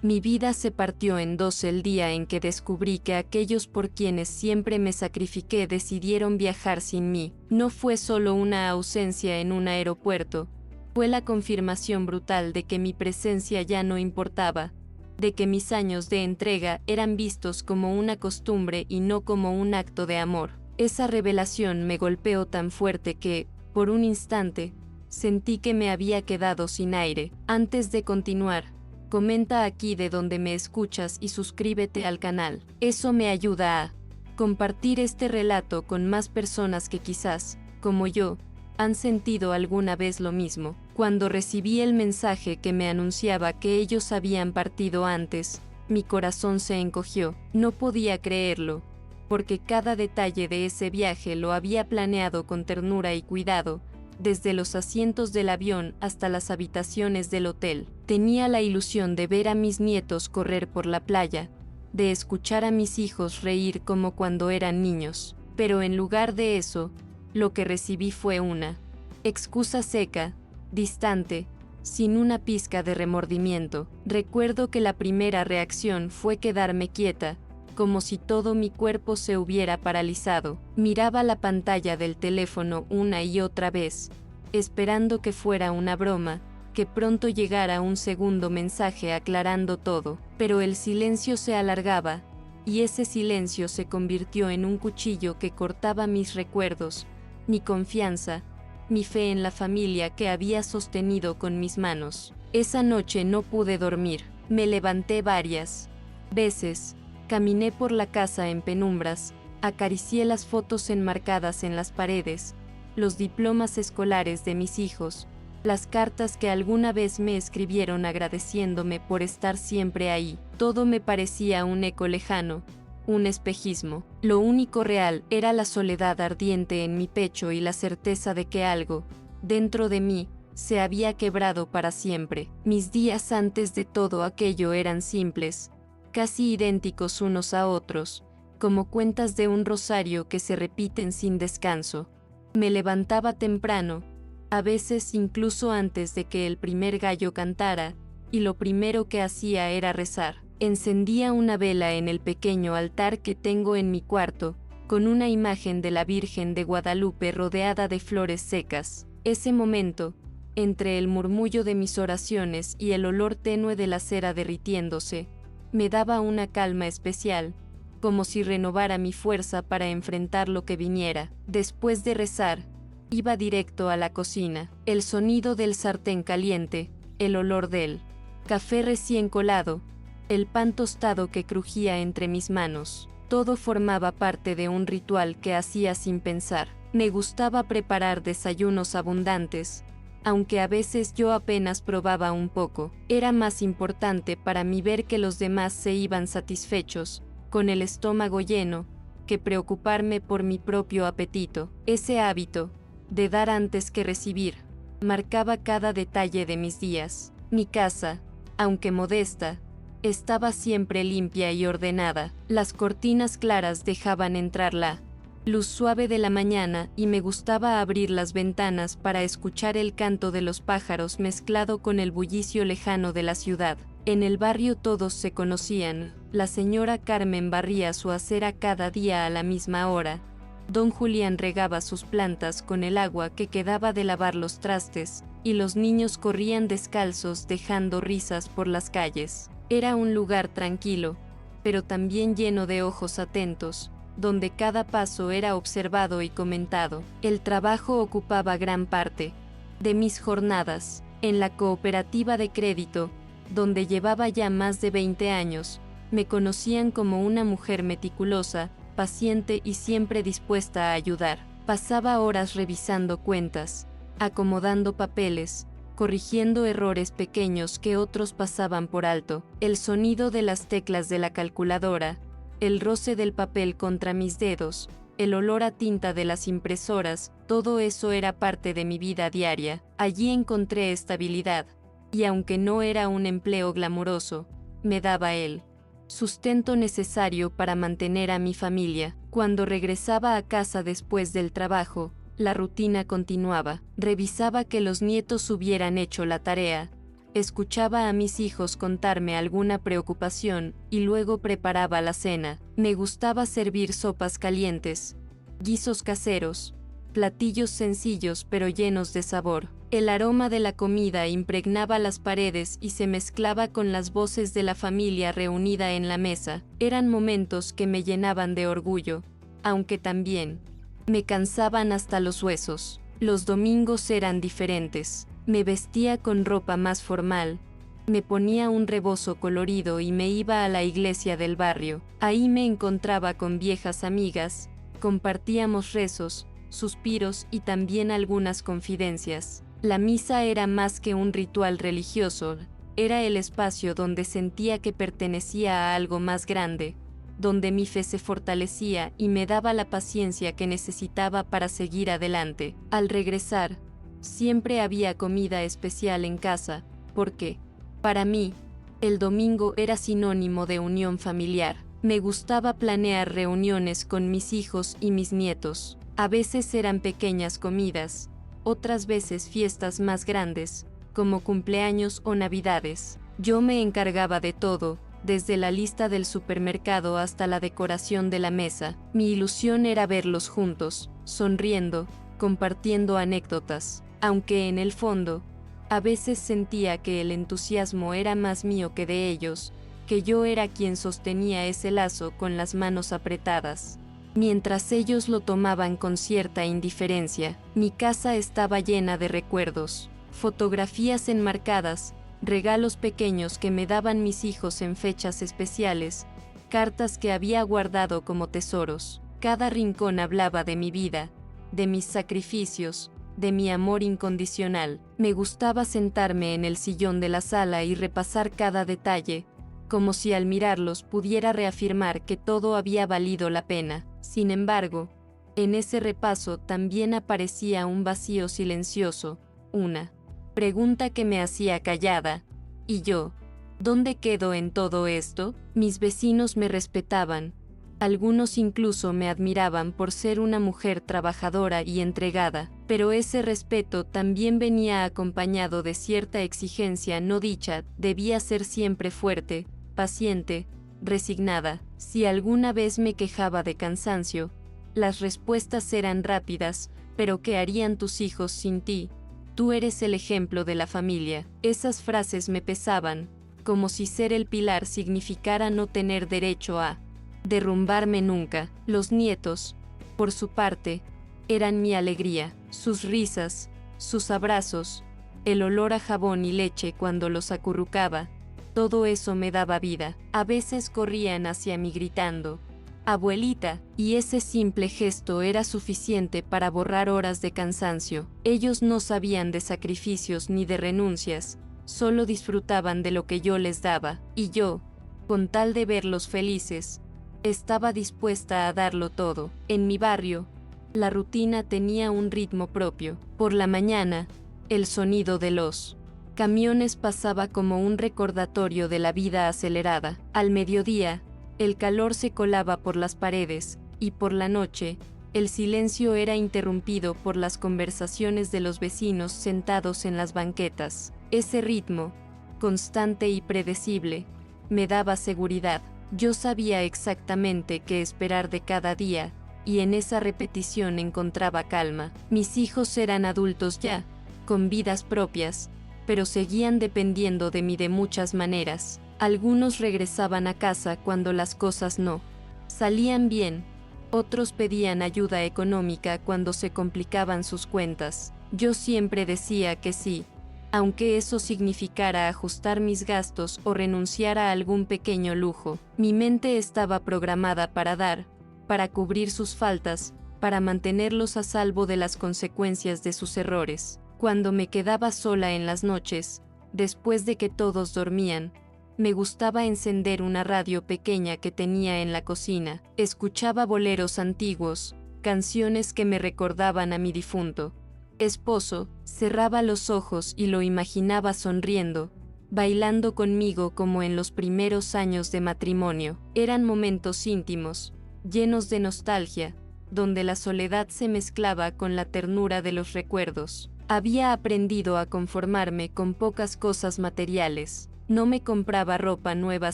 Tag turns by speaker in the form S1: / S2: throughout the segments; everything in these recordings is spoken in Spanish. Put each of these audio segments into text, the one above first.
S1: Mi vida se partió en dos el día en que descubrí que aquellos por quienes siempre me sacrifiqué decidieron viajar sin mí. No fue solo una ausencia en un aeropuerto, fue la confirmación brutal de que mi presencia ya no importaba, de que mis años de entrega eran vistos como una costumbre y no como un acto de amor. Esa revelación me golpeó tan fuerte que, por un instante, sentí que me había quedado sin aire. Antes de continuar, comenta aquí de donde me escuchas y suscríbete al canal. Eso me ayuda a compartir este relato con más personas que quizás, como yo, han sentido alguna vez lo mismo. Cuando recibí el mensaje que me anunciaba que ellos habían partido antes, mi corazón se encogió. No podía creerlo, porque cada detalle de ese viaje lo había planeado con ternura y cuidado, desde los asientos del avión hasta las habitaciones del hotel. Tenía la ilusión de ver a mis nietos correr por la playa, de escuchar a mis hijos reír como cuando eran niños. Pero en lugar de eso, lo que recibí fue una excusa seca, distante, sin una pizca de remordimiento. Recuerdo que la primera reacción fue quedarme quieta, como si todo mi cuerpo se hubiera paralizado. Miraba la pantalla del teléfono una y otra vez, esperando que fuera una broma, que pronto llegara un segundo mensaje aclarando todo. Pero el silencio se alargaba, y ese silencio se convirtió en un cuchillo que cortaba mis recuerdos, mi confianza, mi fe en la familia que había sostenido con mis manos. Esa noche no pude dormir. Me levanté varias veces, caminé por la casa en penumbras, acaricié las fotos enmarcadas en las paredes, los diplomas escolares de mis hijos, las cartas que alguna vez me escribieron agradeciéndome por estar siempre ahí. Todo me parecía un eco lejano, un espejismo. Lo único real era la soledad ardiente en mi pecho y la certeza de que algo, dentro de mí, se había quebrado para siempre. Mis días antes de todo aquello eran simples, casi idénticos unos a otros, como cuentas de un rosario que se repiten sin descanso. Me levantaba temprano, a veces incluso antes de que el primer gallo cantara, y lo primero que hacía era rezar. Encendía una vela en el pequeño altar que tengo en mi cuarto, con una imagen de la Virgen de Guadalupe rodeada de flores secas. Ese momento, entre el murmullo de mis oraciones y el olor tenue de la cera derritiéndose, me daba una calma especial, como si renovara mi fuerza para enfrentar lo que viniera. Después de rezar, iba directo a la cocina. El sonido del sartén caliente, el olor del café recién colado, el pan tostado que crujía entre mis manos, todo formaba parte de un ritual que hacía sin pensar. Me gustaba preparar desayunos abundantes, aunque a veces yo apenas probaba un poco. Era más importante para mí ver que los demás se iban satisfechos, con el estómago lleno, que preocuparme por mi propio apetito. Ese hábito, de dar antes que recibir, marcaba cada detalle de mis días. Mi casa, aunque modesta, estaba siempre limpia y ordenada. Las cortinas claras dejaban entrar la luz suave de la mañana y me gustaba abrir las ventanas para escuchar el canto de los pájaros mezclado con el bullicio lejano de la ciudad. En el barrio todos se conocían. La señora Carmen barría su acera cada día a la misma hora. Don Julián regaba sus plantas con el agua que quedaba de lavar los trastes, y los niños corrían descalzos dejando risas por las calles. Era un lugar tranquilo, pero también lleno de ojos atentos, donde cada paso era observado y comentado. El trabajo ocupaba gran parte de mis jornadas. En la cooperativa de crédito, donde llevaba ya más de 20 años, me conocían como una mujer meticulosa, paciente y siempre dispuesta a ayudar. Pasaba horas revisando cuentas, acomodando papeles, corrigiendo errores pequeños que otros pasaban por alto. El sonido de las teclas de la calculadora, el roce del papel contra mis dedos, el olor a tinta de las impresoras, todo eso era parte de mi vida diaria. Allí encontré estabilidad, y aunque no era un empleo glamuroso, me daba el sustento necesario para mantener a mi familia. Cuando regresaba a casa después del trabajo, la rutina continuaba. Revisaba que los nietos hubieran hecho la tarea, Escuchaba a mis hijos contarme alguna preocupación y luego preparaba la cena. Me gustaba servir sopas calientes, guisos caseros, platillos sencillos pero llenos de sabor. El aroma de la comida impregnaba las paredes y se mezclaba con las voces de la familia reunida en la mesa. Eran momentos que me llenaban de orgullo, aunque también me cansaban hasta los huesos. Los domingos eran diferentes. Me vestía con ropa más formal, me ponía un rebozo colorido y me iba a la iglesia del barrio. Ahí me encontraba con viejas amigas, compartíamos rezos, suspiros y también algunas confidencias. La misa era más que un ritual religioso, era el espacio donde sentía que pertenecía a algo más grande, donde mi fe se fortalecía y me daba la paciencia que necesitaba para seguir adelante. Al regresar, siempre había comida especial en casa, porque, para mí, el domingo era sinónimo de unión familiar. Me gustaba planear reuniones con mis hijos y mis nietos. A veces eran pequeñas comidas, otras veces fiestas más grandes, como cumpleaños o navidades. Yo me encargaba de todo, desde la lista del supermercado hasta la decoración de la mesa. Mi ilusión era verlos juntos, sonriendo, compartiendo anécdotas. Aunque en el fondo, a veces sentía que el entusiasmo era más mío que de ellos, que yo era quien sostenía ese lazo con las manos apretadas. Mientras ellos lo tomaban con cierta indiferencia, mi casa estaba llena de recuerdos, fotografías enmarcadas, regalos pequeños que me daban mis hijos en fechas especiales, cartas que había guardado como tesoros. Cada rincón hablaba de mi vida, de mis sacrificios, de mi amor incondicional. Me gustaba sentarme en el sillón de la sala y repasar cada detalle, como si al mirarlos pudiera reafirmar que todo había valido la pena. Sin embargo, en ese repaso también aparecía un vacío silencioso, una pregunta que me hacía callada. ¿Y yo? ¿Dónde quedo en todo esto? Mis vecinos me respetaban. Algunos incluso me admiraban por ser una mujer trabajadora y entregada, pero ese respeto también venía acompañado de cierta exigencia no dicha. Debía ser siempre fuerte, paciente, resignada. Si alguna vez me quejaba de cansancio, las respuestas eran rápidas: ¿pero qué harían tus hijos sin ti? Tú eres el ejemplo de la familia. Esas frases me pesaban, como si ser el pilar significara no tener derecho a derrumbarme nunca. Los nietos, por su parte, eran mi alegría. Sus risas, sus abrazos, el olor a jabón y leche cuando los acurrucaba, todo eso me daba vida. A veces corrían hacia mí gritando: «Abuelita», y ese simple gesto era suficiente para borrar horas de cansancio. Ellos no sabían de sacrificios ni de renuncias, solo disfrutaban de lo que yo les daba, y yo, con tal de verlos felices, estaba dispuesta a darlo todo. En mi barrio, la rutina tenía un ritmo propio. Por la mañana, el sonido de los camiones pasaba como un recordatorio de la vida acelerada. Al mediodía, el calor se colaba por las paredes, y por la noche, el silencio era interrumpido por las conversaciones de los vecinos sentados en las banquetas. Ese ritmo, constante y predecible, me daba seguridad. Yo sabía exactamente qué esperar de cada día, y en esa repetición encontraba calma. Mis hijos eran adultos ya, con vidas propias, pero seguían dependiendo de mí de muchas maneras. Algunos regresaban a casa cuando las cosas no salían bien, otros pedían ayuda económica cuando se complicaban sus cuentas. Yo siempre decía que sí, aunque eso significara ajustar mis gastos o renunciar a algún pequeño lujo. Mi mente estaba programada para dar, para cubrir sus faltas, para mantenerlos a salvo de las consecuencias de sus errores. Cuando me quedaba sola en las noches, después de que todos dormían, me gustaba encender una radio pequeña que tenía en la cocina. Escuchaba boleros antiguos, canciones que me recordaban a mi difunto esposo. Cerraba los ojos y lo imaginaba sonriendo, bailando conmigo como en los primeros años de matrimonio. Eran momentos íntimos, llenos de nostalgia, donde la soledad se mezclaba con la ternura de los recuerdos. Había aprendido a conformarme con pocas cosas materiales. No me compraba ropa nueva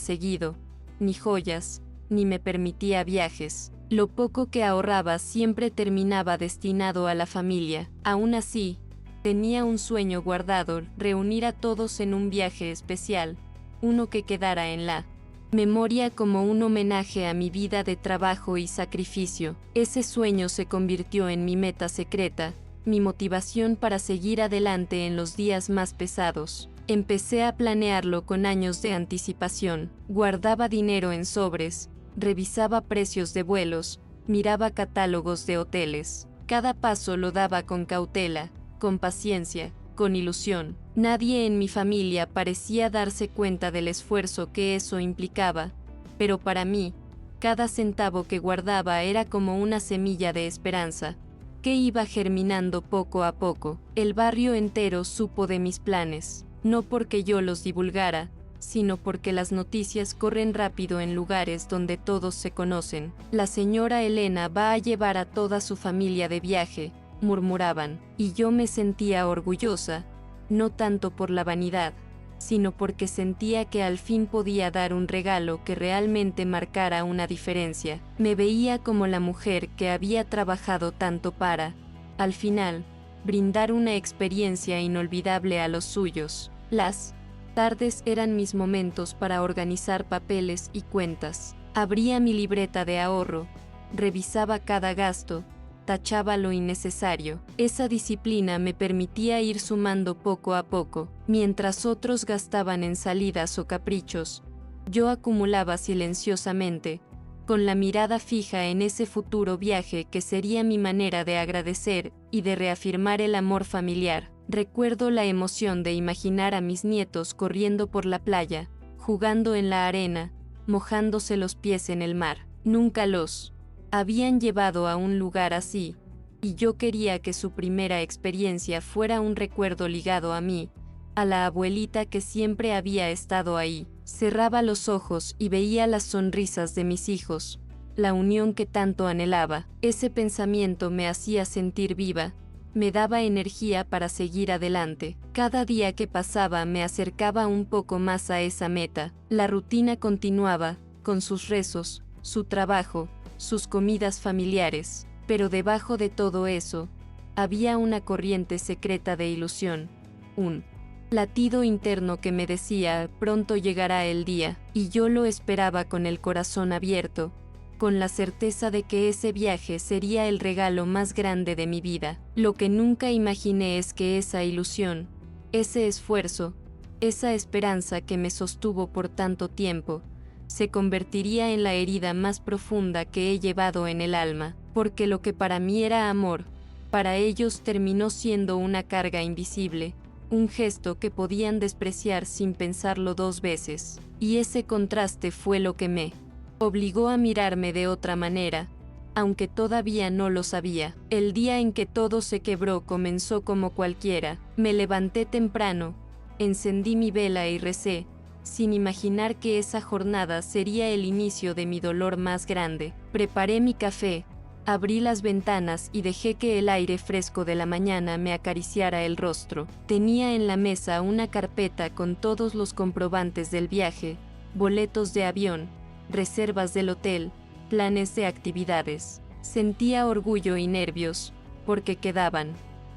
S1: seguido, ni joyas, ni me permitía viajes. Lo poco que ahorraba siempre terminaba destinado a la familia. Aún así, tenía un sueño guardado: reunir a todos en un viaje especial, uno que quedara en la memoria como un homenaje a mi vida de trabajo y sacrificio. Ese sueño se convirtió en mi meta secreta, mi motivación para seguir adelante en los días más pesados. Empecé a planearlo con años de anticipación. Guardaba dinero en sobres, revisaba precios de vuelos, miraba catálogos de hoteles. Cada paso lo daba con cautela, con paciencia, con ilusión. Nadie en mi familia parecía darse cuenta del esfuerzo que eso implicaba, pero para mí, cada centavo que guardaba era como una semilla de esperanza, que iba germinando poco a poco. El barrio entero supo de mis planes, no porque yo los divulgara, sino porque las noticias corren rápido en lugares donde todos se conocen. La señora Elena va a llevar a toda su familia de viaje, murmuraban, y yo me sentía orgullosa, no tanto por la vanidad, sino porque sentía que al fin podía dar un regalo que realmente marcara una diferencia. Me veía como la mujer que había trabajado tanto para, al final, brindar una experiencia inolvidable a los suyos. Las tardes eran mis momentos para organizar papeles y cuentas. Abría mi libreta de ahorro, revisaba cada gasto, tachaba lo innecesario. Esa disciplina me permitía ir sumando poco a poco. Mientras otros gastaban en salidas o caprichos, yo acumulaba silenciosamente, con la mirada fija en ese futuro viaje que sería mi manera de agradecer y de reafirmar el amor familiar. Recuerdo la emoción de imaginar a mis nietos corriendo por la playa, jugando en la arena, mojándose los pies en el mar. Nunca los habían llevado a un lugar así, y yo quería que su primera experiencia fuera un recuerdo ligado a mí, a la abuelita que siempre había estado ahí. Cerraba los ojos y veía las sonrisas de mis hijos, la unión que tanto anhelaba. Ese pensamiento me hacía sentir viva, me daba energía para seguir adelante. Cada día que pasaba me acercaba un poco más a esa meta. La rutina continuaba, con sus rezos, su trabajo, sus comidas familiares, pero debajo de todo eso, había una corriente secreta de ilusión, un latido interno que me decía: pronto llegará el día, y yo lo esperaba con el corazón abierto, con la certeza de que ese viaje sería el regalo más grande de mi vida. Lo que nunca imaginé es que esa ilusión, ese esfuerzo, esa esperanza que me sostuvo por tanto tiempo, se convertiría en la herida más profunda que he llevado en el alma, porque lo que para mí era amor, para ellos terminó siendo una carga invisible, un gesto que podían despreciar sin pensarlo dos veces. Y ese contraste fue lo que me obligó a mirarme de otra manera, aunque todavía no lo sabía. El día en que todo se quebró comenzó como cualquiera. Me levanté temprano, encendí mi vela y recé, sin imaginar que esa jornada sería el inicio de mi dolor más grande. Preparé mi café, abrí las ventanas y dejé que el aire fresco de la mañana me acariciara el rostro. Tenía en la mesa una carpeta con todos los comprobantes del viaje, boletos de avión, reservas del hotel, planes de actividades. Sentía orgullo y nervios, porque quedaban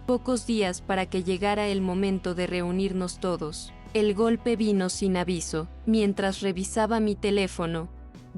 S1: pocos días para que llegara el momento de reunirnos todos. El golpe vino sin aviso. Mientras revisaba mi teléfono,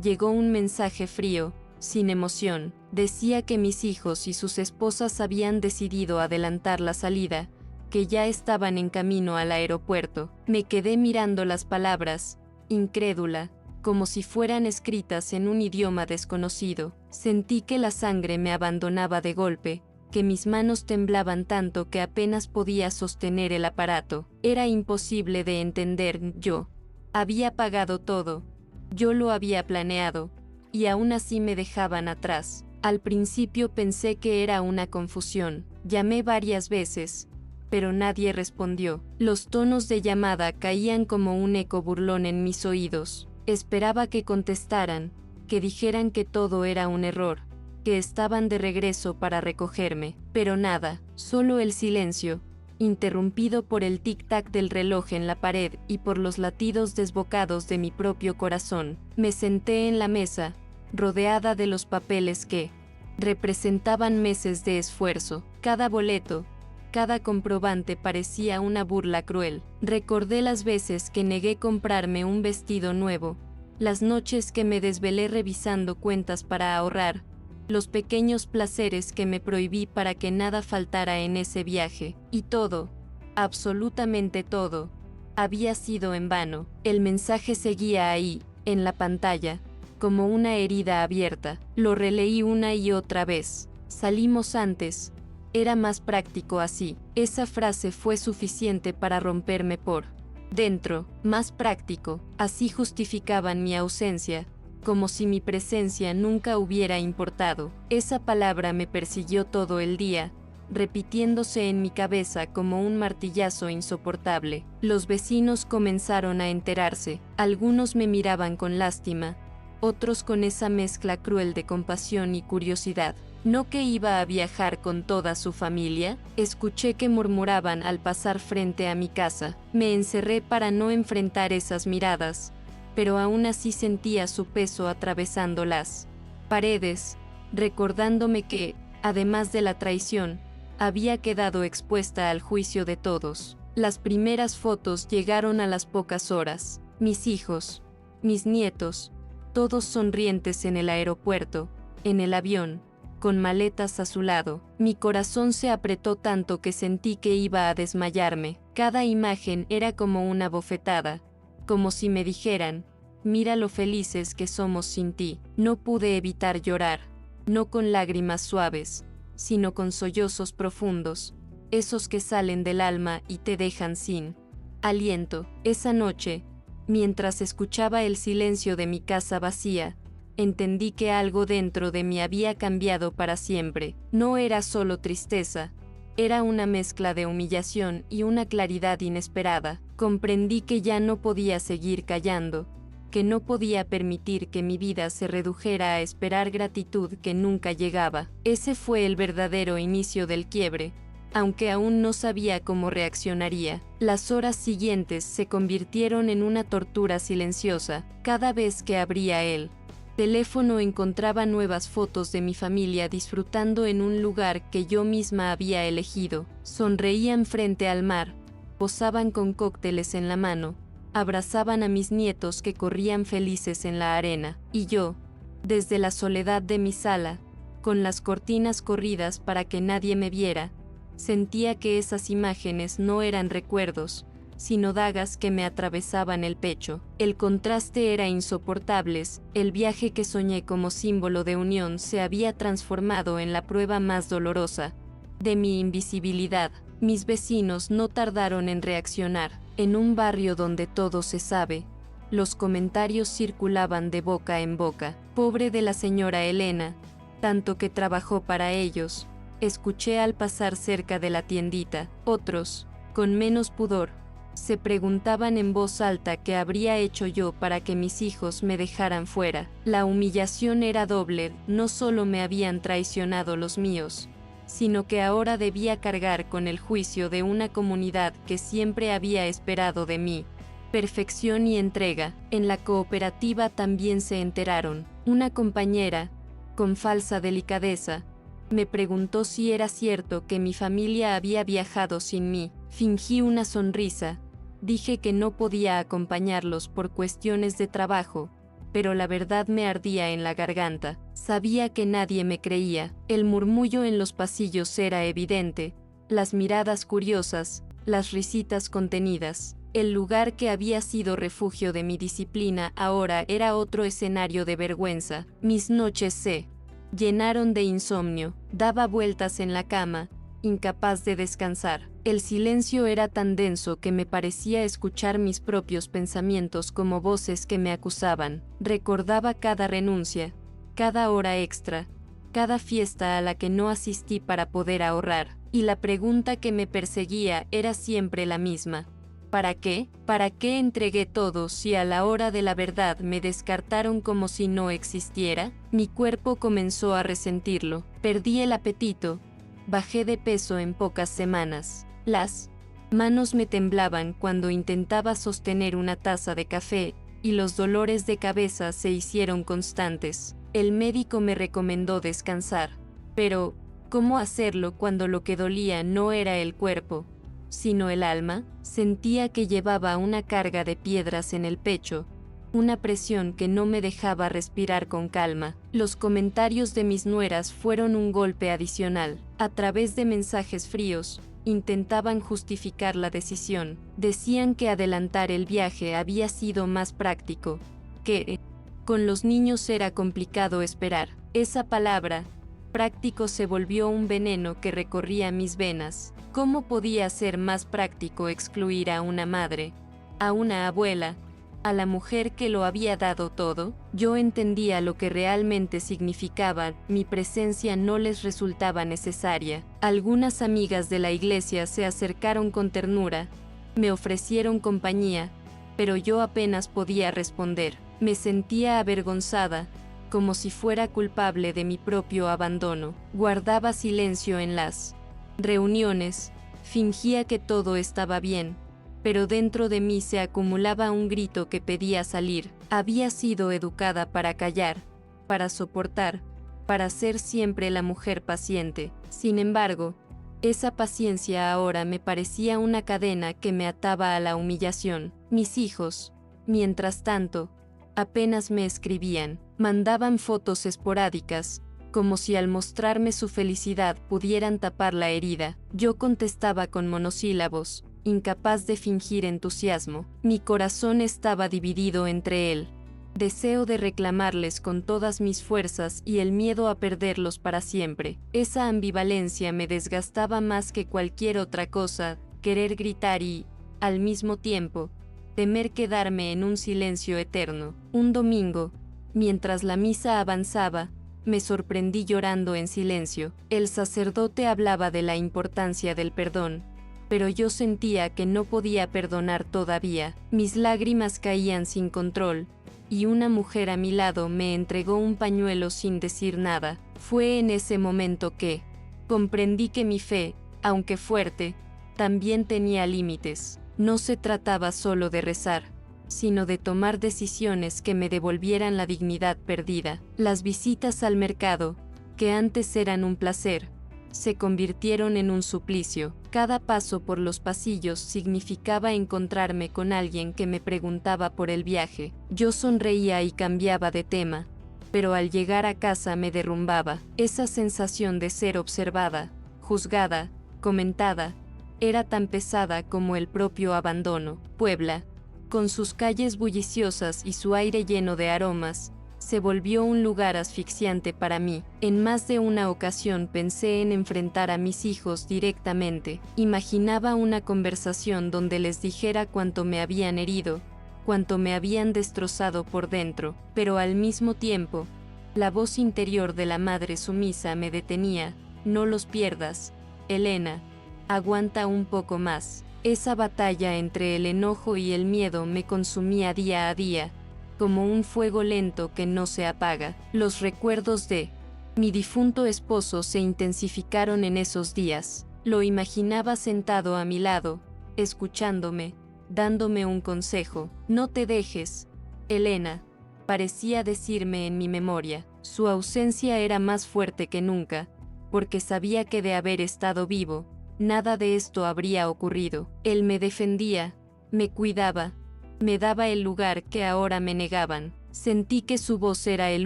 S1: llegó un mensaje frío, sin emoción. Decía que mis hijos y sus esposas habían decidido adelantar la salida, que ya estaban en camino al aeropuerto. Me quedé mirando las palabras, incrédula, como si fueran escritas en un idioma desconocido. Sentí que la sangre me abandonaba de golpe, que mis manos temblaban tanto que apenas podía sostener el aparato. Era imposible de entender. Yo había pagado todo, yo lo había planeado, y aún así me dejaban atrás. Al principio pensé que era una confusión. Llamé varias veces, pero nadie respondió. Los tonos de llamada caían como un eco burlón en mis oídos. Esperaba que contestaran, que dijeran que todo era un error, que estaban de regreso para recogerme, pero nada, solo el silencio, interrumpido por el tic-tac del reloj en la pared y por los latidos desbocados de mi propio corazón. Me senté en la mesa, rodeada de los papeles que representaban meses de esfuerzo. Cada boleto, cada comprobante parecía una burla cruel. Recordé las veces que negué comprarme un vestido nuevo, las noches que me desvelé revisando cuentas para ahorrar, los pequeños placeres que me prohibí para que nada faltara en ese viaje. Y todo, absolutamente todo, había sido en vano. El mensaje seguía ahí, en la pantalla, como una herida abierta. Lo releí una y otra vez. Salimos antes. Era más práctico así. Esa frase fue suficiente para romperme por dentro. Más práctico. Así justificaban mi ausencia, como si mi presencia nunca hubiera importado. Esa palabra me persiguió todo el día, repitiéndose en mi cabeza como un martillazo insoportable. Los vecinos comenzaron a enterarse. Algunos me miraban con lástima, otros con esa mezcla cruel de compasión y curiosidad. ¿No que iba a viajar con toda su familia? Escuché que murmuraban al pasar frente a mi casa. Me encerré para no enfrentar esas miradas, pero aún así sentía su peso atravesando las paredes, recordándome que, además de la traición, había quedado expuesta al juicio de todos. Las primeras fotos llegaron a las pocas horas. Mis hijos, mis nietos, todos sonrientes en el aeropuerto, en el avión, con maletas a su lado. Mi corazón se apretó tanto que sentí que iba a desmayarme. Cada imagen era como una bofetada, como si me dijeran: mira lo felices que somos sin ti. No pude evitar llorar, no con lágrimas suaves, sino con sollozos profundos, esos que salen del alma y te dejan sin aliento. Esa noche, mientras escuchaba el silencio de mi casa vacía, entendí que algo dentro de mí había cambiado para siempre. No era solo tristeza, era una mezcla de humillación y una claridad inesperada. Comprendí que ya no podía seguir callando, que no podía permitir que mi vida se redujera a esperar gratitud que nunca llegaba. Ese fue el verdadero inicio del quiebre, aunque aún no sabía cómo reaccionaría. Las horas siguientes se convirtieron en una tortura silenciosa. Cada vez que abría el teléfono encontraba nuevas fotos de mi familia disfrutando en un lugar que yo misma había elegido. Sonreían frente al mar, posaban con cócteles en la mano, abrazaban a mis nietos que corrían felices en la arena. Y yo, desde la soledad de mi sala, con las cortinas corridas para que nadie me viera, sentía que esas imágenes no eran recuerdos, sino dagas que me atravesaban el pecho. El contraste era insoportable. El viaje que soñé como símbolo de unión se había transformado en la prueba más dolorosa de mi invisibilidad. Mis vecinos no tardaron en reaccionar. En un barrio donde todo se sabe, los comentarios circulaban de boca en boca. Pobre de la señora Elena, tanto que trabajó para ellos. Escuché al pasar cerca de la tiendita. Otros, con menos pudor, se preguntaban en voz alta qué habría hecho yo para que mis hijos me dejaran fuera. La humillación era doble. No solo me habían traicionado los míos, sino que ahora debía cargar con el juicio de una comunidad que siempre había esperado de mí perfección y entrega. En la cooperativa también se enteraron. Una compañera, con falsa delicadeza, me preguntó si era cierto que mi familia había viajado sin mí. Fingí una sonrisa. Dije que no podía acompañarlos por cuestiones de trabajo, pero la verdad me ardía en la garganta. Sabía que nadie me creía. El murmullo en los pasillos era evidente, las miradas curiosas, las risitas contenidas. El lugar que había sido refugio de mi disciplina ahora era otro escenario de vergüenza. Mis noches se llenaron de insomnio. Daba vueltas en la cama, incapaz de descansar. El silencio era tan denso que me parecía escuchar mis propios pensamientos como voces que me acusaban. Recordaba cada renuncia, cada hora extra, cada fiesta a la que no asistí para poder ahorrar, y la pregunta que me perseguía era siempre la misma. ¿Para qué? ¿Para qué entregué todo si a la hora de la verdad me descartaron como si no existiera? Mi cuerpo comenzó a resentirlo. Perdí el apetito. Bajé de peso en pocas semanas. Las Manos me temblaban cuando intentaba sostener una taza de café, y los dolores de cabeza se hicieron constantes. El médico me recomendó descansar. Pero, ¿cómo hacerlo cuando lo que dolía no era el cuerpo, sino el alma? Sentía que llevaba una carga de piedras en el pecho, una presión que no me dejaba respirar con calma. Los comentarios de mis nueras fueron un golpe adicional. A través de mensajes fríos, intentaban justificar la decisión. Decían que adelantar el viaje había sido más práctico, que con los niños era complicado esperar. Esa palabra, práctico, se volvió un veneno que recorría mis venas. ¿Cómo podía ser más práctico excluir a una madre, a una abuela, a la mujer que lo había dado todo? Yo entendía lo que realmente significaba. Mi presencia no les resultaba necesaria. Algunas amigas de la iglesia se acercaron con ternura, me ofrecieron compañía, pero yo apenas podía responder. Me sentía avergonzada, como si fuera culpable de mi propio abandono. Guardaba silencio en las reuniones, fingía que todo estaba bien, pero dentro de mí se acumulaba un grito que pedía salir. Había sido educada para callar, para soportar, para ser siempre la mujer paciente. Sin embargo, esa paciencia ahora me parecía una cadena que me ataba a la humillación. Mis hijos, mientras tanto, apenas me escribían, mandaban fotos esporádicas, como si al mostrarme su felicidad pudieran tapar la herida. Yo contestaba con monosílabos, incapaz de fingir entusiasmo. Mi corazón estaba dividido entre el deseo de reclamarles con todas mis fuerzas y el miedo a perderlos para siempre. Esa ambivalencia me desgastaba más que cualquier otra cosa, querer gritar y, al mismo tiempo, temer quedarme en un silencio eterno. Un domingo, mientras la misa avanzaba, me sorprendí llorando en silencio. El sacerdote hablaba de la importancia del perdón, pero yo sentía que no podía perdonar todavía. Mis lágrimas caían sin control, y una mujer a mi lado me entregó un pañuelo sin decir nada. Fue en ese momento que comprendí que mi fe, aunque fuerte, también tenía límites. No se trataba solo de rezar, sino de tomar decisiones que me devolvieran la dignidad perdida. Las visitas al mercado, que antes eran un placer, se convirtieron en un suplicio. Cada paso por los pasillos significaba encontrarme con alguien que me preguntaba por el viaje. Yo sonreía y cambiaba de tema, pero al llegar a casa me derrumbaba. Esa sensación de ser observada, juzgada, comentada, era tan pesada como el propio abandono. Puebla, con sus calles bulliciosas y su aire lleno de aromas, se volvió un lugar asfixiante para mí. En más de una ocasión pensé en enfrentar a mis hijos directamente. Imaginaba una conversación donde les dijera cuánto me habían herido, cuánto me habían destrozado por dentro, pero al mismo tiempo, la voz interior de la madre sumisa me detenía. No los pierdas, Elena, aguanta un poco más. Esa batalla entre el enojo y el miedo me consumía día a día, como un fuego lento que no se apaga. Los recuerdos de mi difunto esposo se intensificaron en esos días. Lo imaginaba sentado a mi lado, escuchándome, dándome un consejo. No te dejes, Elena, parecía decirme en mi memoria. Su ausencia era más fuerte que nunca, porque sabía que de haber estado vivo, nada de esto habría ocurrido. Él me defendía, me cuidaba, me daba el lugar que ahora me negaban. Sentí que su voz era el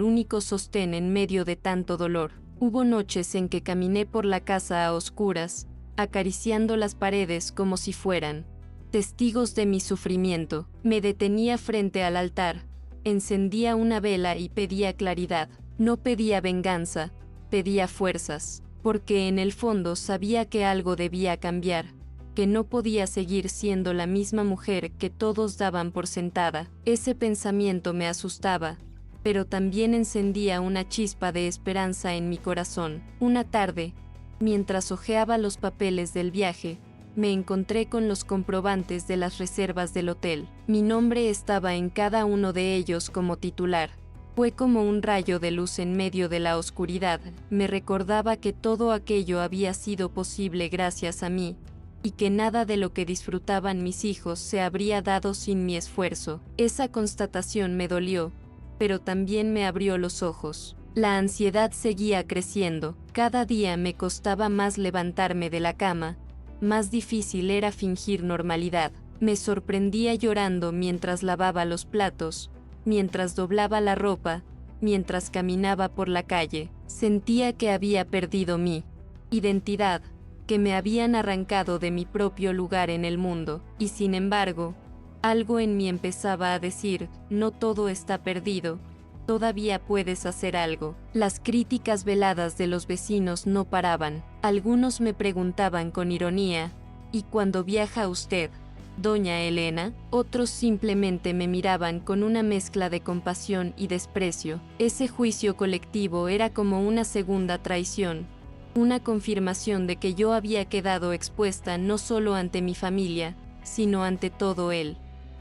S1: único sostén en medio de tanto dolor. Hubo noches en que caminé por la casa a oscuras, acariciando las paredes como si fueran testigos de mi sufrimiento. Me detenía frente al altar, encendía una vela y pedía claridad. No pedía venganza, pedía fuerzas, porque en el fondo sabía que algo debía cambiar, que no podía seguir siendo la misma mujer que todos daban por sentada. Ese pensamiento me asustaba, pero también encendía una chispa de esperanza en mi corazón. Una tarde, mientras hojeaba los papeles del viaje, me encontré con los comprobantes de las reservas del hotel. Mi nombre estaba en cada uno de ellos como titular. Fue como un rayo de luz en medio de la oscuridad. Me recordaba que todo aquello había sido posible gracias a mí, y que nada de lo que disfrutaban mis hijos se habría dado sin mi esfuerzo. Esa constatación me dolió, pero también me abrió los ojos. La ansiedad seguía creciendo, cada día me costaba más levantarme de la cama, más difícil era fingir normalidad. Me sorprendía llorando mientras lavaba los platos, mientras doblaba la ropa, mientras caminaba por la calle. Sentía que había perdido mi identidad, que me habían arrancado de mi propio lugar en el mundo, y sin embargo, algo en mí empezaba a decir, no todo está perdido, todavía puedes hacer algo. Las críticas veladas de los vecinos no paraban. Algunos me preguntaban con ironía, ¿y cuándo viaja usted, doña Elena? Otros simplemente me miraban con una mezcla de compasión y desprecio. Ese juicio colectivo era como una segunda traición, una confirmación de que yo había quedado expuesta no solo ante mi familia, sino ante todo el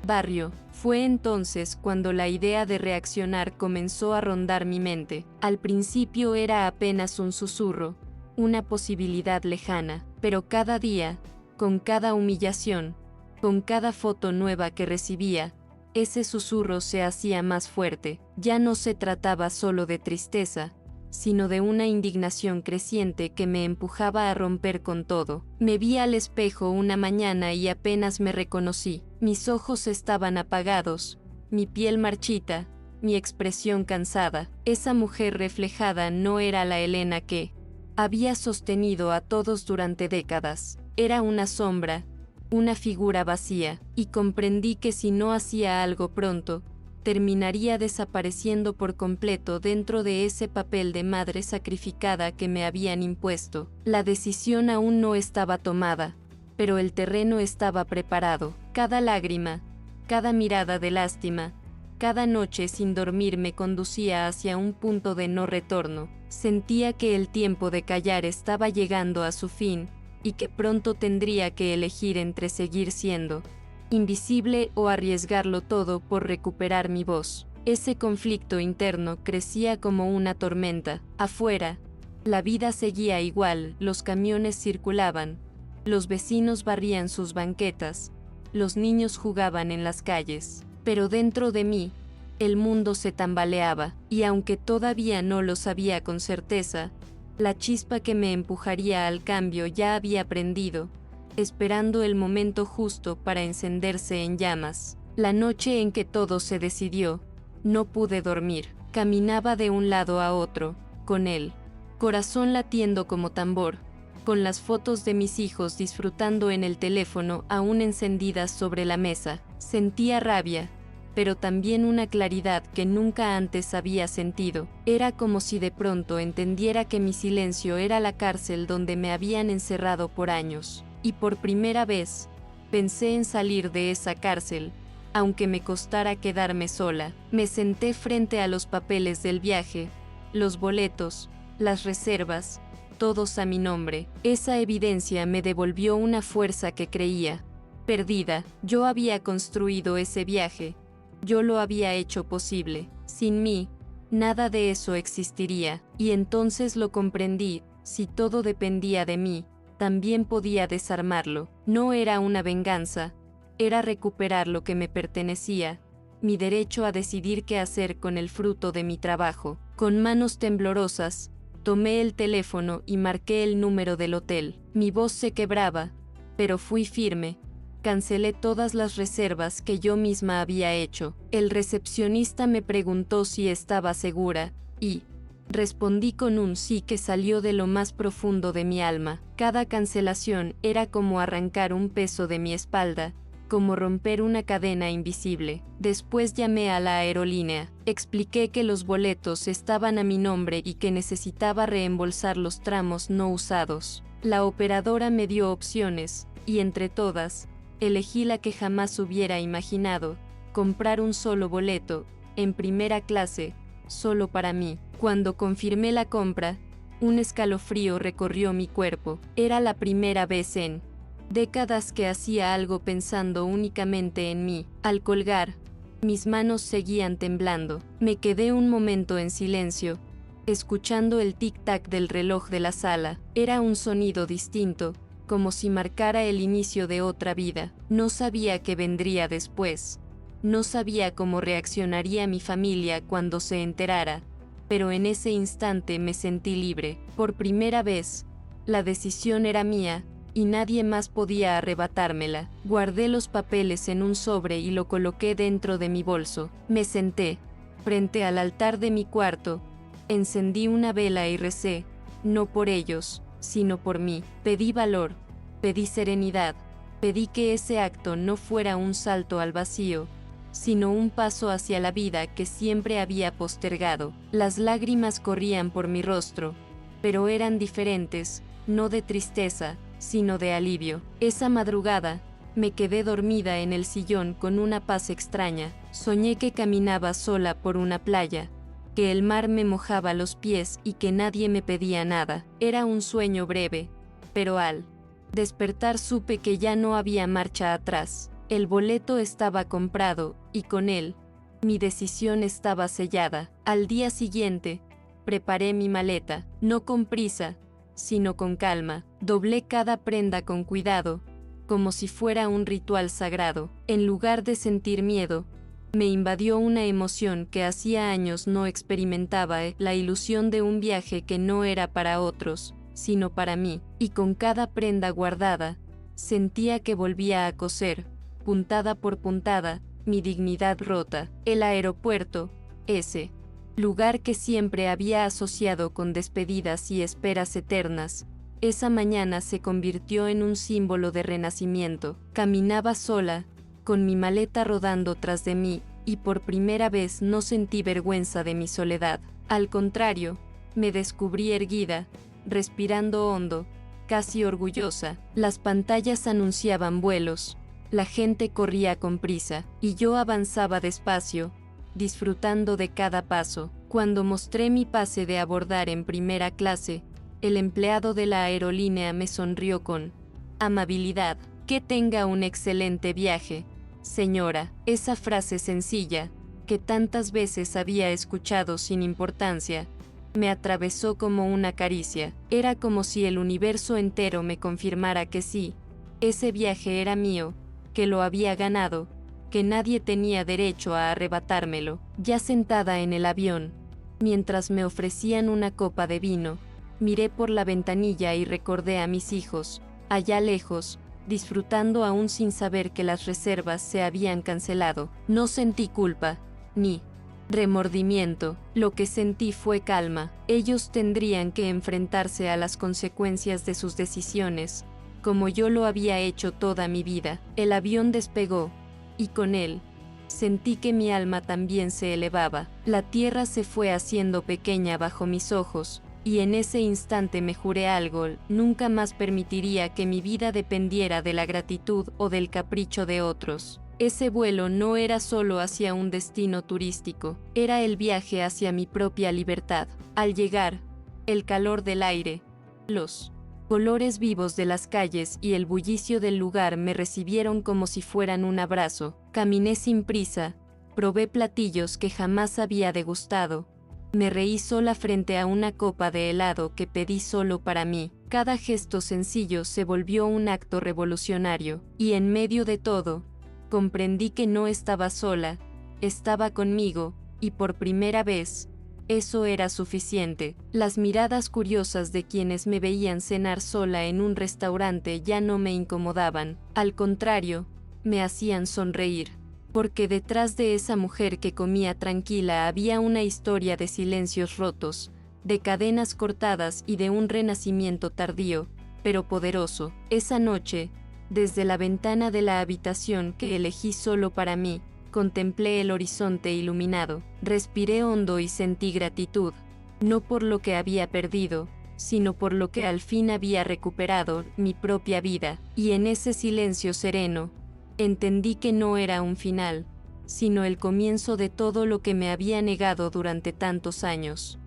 S1: barrio. Fue entonces cuando la idea de reaccionar comenzó a rondar mi mente. Al principio era apenas un susurro, una posibilidad lejana, pero cada día, con cada humillación, con cada foto nueva que recibía, ese susurro se hacía más fuerte. Ya no se trataba solo de tristeza, sino de una indignación creciente que me empujaba a romper con todo. Me vi al espejo una mañana y apenas me reconocí. Mis ojos estaban apagados, mi piel marchita, mi expresión cansada. Esa mujer reflejada no era la Elena que había sostenido a todos durante décadas. Era una sombra, una figura vacía, y comprendí que si no hacía algo pronto, terminaría desapareciendo por completo dentro de ese papel de madre sacrificada que me habían impuesto. La decisión aún no estaba tomada, pero el terreno estaba preparado. Cada lágrima, cada mirada de lástima, cada noche sin dormir me conducía hacia un punto de no retorno. Sentía que el tiempo de callar estaba llegando a su fin, y que pronto tendría que elegir entre seguir siendo invisible o arriesgarlo todo por recuperar mi voz. Ese conflicto interno crecía como una tormenta. Afuera, la vida seguía igual, los camiones circulaban, los vecinos barrían sus banquetas, los niños jugaban en las calles, pero dentro de mí, el mundo se tambaleaba, y aunque todavía no lo sabía con certeza, la chispa que me empujaría al cambio ya había prendido, esperando el momento justo para encenderse en llamas. La noche en que todo se decidió, no pude dormir. Caminaba de un lado a otro, con el corazón latiendo como tambor, con las fotos de mis hijos disfrutando en el teléfono aún encendidas sobre la mesa. Sentía rabia, pero también una claridad que nunca antes había sentido. Era como si de pronto entendiera que mi silencio era la cárcel donde me habían encerrado por años. Y por primera vez, pensé en salir de esa cárcel, aunque me costara quedarme sola. Me senté frente a los papeles del viaje, los boletos, las reservas, todos a mi nombre. Esa evidencia me devolvió una fuerza que creía perdida. Yo había construido ese viaje, yo lo había hecho posible. Sin mí, nada de eso existiría. Y entonces lo comprendí, si todo dependía de mí, también podía desarmarlo. No era una venganza, era recuperar lo que me pertenecía, mi derecho a decidir qué hacer con el fruto de mi trabajo. Con manos temblorosas, tomé el teléfono y marqué el número del hotel. Mi voz se quebraba, pero fui firme. Cancelé todas las reservas que yo misma había hecho. El recepcionista me preguntó si estaba segura, y respondí con un sí que salió de lo más profundo de mi alma. Cada cancelación era como arrancar un peso de mi espalda, como romper una cadena invisible. Después llamé a la aerolínea, expliqué que los boletos estaban a mi nombre y que necesitaba reembolsar los tramos no usados. La operadora me dio opciones, y entre todas, elegí la que jamás hubiera imaginado: comprar un solo boleto, en primera clase, solo para mí. Cuando confirmé la compra, un escalofrío recorrió mi cuerpo. Era la primera vez en décadas que hacía algo pensando únicamente en mí. Al colgar, mis manos seguían temblando. Me quedé un momento en silencio, escuchando el tic-tac del reloj de la sala. Era un sonido distinto, como si marcara el inicio de otra vida. No sabía qué vendría después. No sabía cómo reaccionaría mi familia cuando se enterara, pero en ese instante me sentí libre. Por primera vez, la decisión era mía, y nadie más podía arrebatármela. Guardé los papeles en un sobre y lo coloqué dentro de mi bolso. Me senté frente al altar de mi cuarto, encendí una vela y recé, no por ellos, sino por mí. Pedí valor, pedí serenidad, pedí que ese acto no fuera un salto al vacío, sino un paso hacia la vida que siempre había postergado. Las lágrimas corrían por mi rostro, pero eran diferentes, no de tristeza, sino de alivio. Esa madrugada, me quedé dormida en el sillón con una paz extraña. Soñé que caminaba sola por una playa, que el mar me mojaba los pies y que nadie me pedía nada. Era un sueño breve, pero al despertar supe que ya no había marcha atrás. El boleto estaba comprado, y con él, mi decisión estaba sellada. Al día siguiente, preparé mi maleta, no con prisa, sino con calma. Doblé cada prenda con cuidado, como si fuera un ritual sagrado. En lugar de sentir miedo, me invadió una emoción que hacía años no experimentaba, la ilusión de un viaje que no era para otros, sino para mí. Y con cada prenda guardada, sentía que volvía a coser, puntada por puntada, mi dignidad rota. El aeropuerto, ese lugar que siempre había asociado con despedidas y esperas eternas, esa mañana se convirtió en un símbolo de renacimiento. Caminaba sola, con mi maleta rodando tras de mí, y por primera vez no sentí vergüenza de mi soledad. Al contrario, me descubrí erguida, respirando hondo, casi orgullosa. Las pantallas anunciaban vuelos, la gente corría con prisa, y yo avanzaba despacio, disfrutando de cada paso. Cuando mostré mi pase de abordar en primera clase, el empleado de la aerolínea me sonrió con amabilidad. Que tenga un excelente viaje, señora. Esa frase sencilla, que tantas veces había escuchado sin importancia, me atravesó como una caricia. Era como si el universo entero me confirmara que sí, ese viaje era mío, que lo había ganado, que nadie tenía derecho a arrebatármelo. Ya sentada en el avión, mientras me ofrecían una copa de vino, miré por la ventanilla y recordé a mis hijos, allá lejos, disfrutando aún sin saber que las reservas se habían cancelado. No sentí culpa, ni remordimiento. Lo que sentí fue calma. Ellos tendrían que enfrentarse a las consecuencias de sus decisiones, como yo lo había hecho toda mi vida. El avión despegó, y con él, sentí que mi alma también se elevaba. La tierra se fue haciendo pequeña bajo mis ojos, y en ese instante me juré algo: nunca más permitiría que mi vida dependiera de la gratitud o del capricho de otros. Ese vuelo no era solo hacia un destino turístico, era el viaje hacia mi propia libertad. Al llegar, el calor del aire, los colores vivos de las calles y el bullicio del lugar me recibieron como si fueran un abrazo. Caminé sin prisa, probé platillos que jamás había degustado, me reí sola frente a una copa de helado que pedí solo para mí. Cada gesto sencillo se volvió un acto revolucionario, y en medio de todo, comprendí que no estaba sola, estaba conmigo, y por primera vez, eso era suficiente. Las miradas curiosas de quienes me veían cenar sola en un restaurante ya no me incomodaban, al contrario, me hacían sonreír. Porque detrás de esa mujer que comía tranquila había una historia de silencios rotos, de cadenas cortadas y de un renacimiento tardío, pero poderoso. Esa noche, desde la ventana de la habitación que elegí solo para mí, contemplé el horizonte iluminado, respiré hondo y sentí gratitud, no por lo que había perdido, sino por lo que al fin había recuperado, mi propia vida. Y en ese silencio sereno, entendí que no era un final, sino el comienzo de todo lo que me había negado durante tantos años.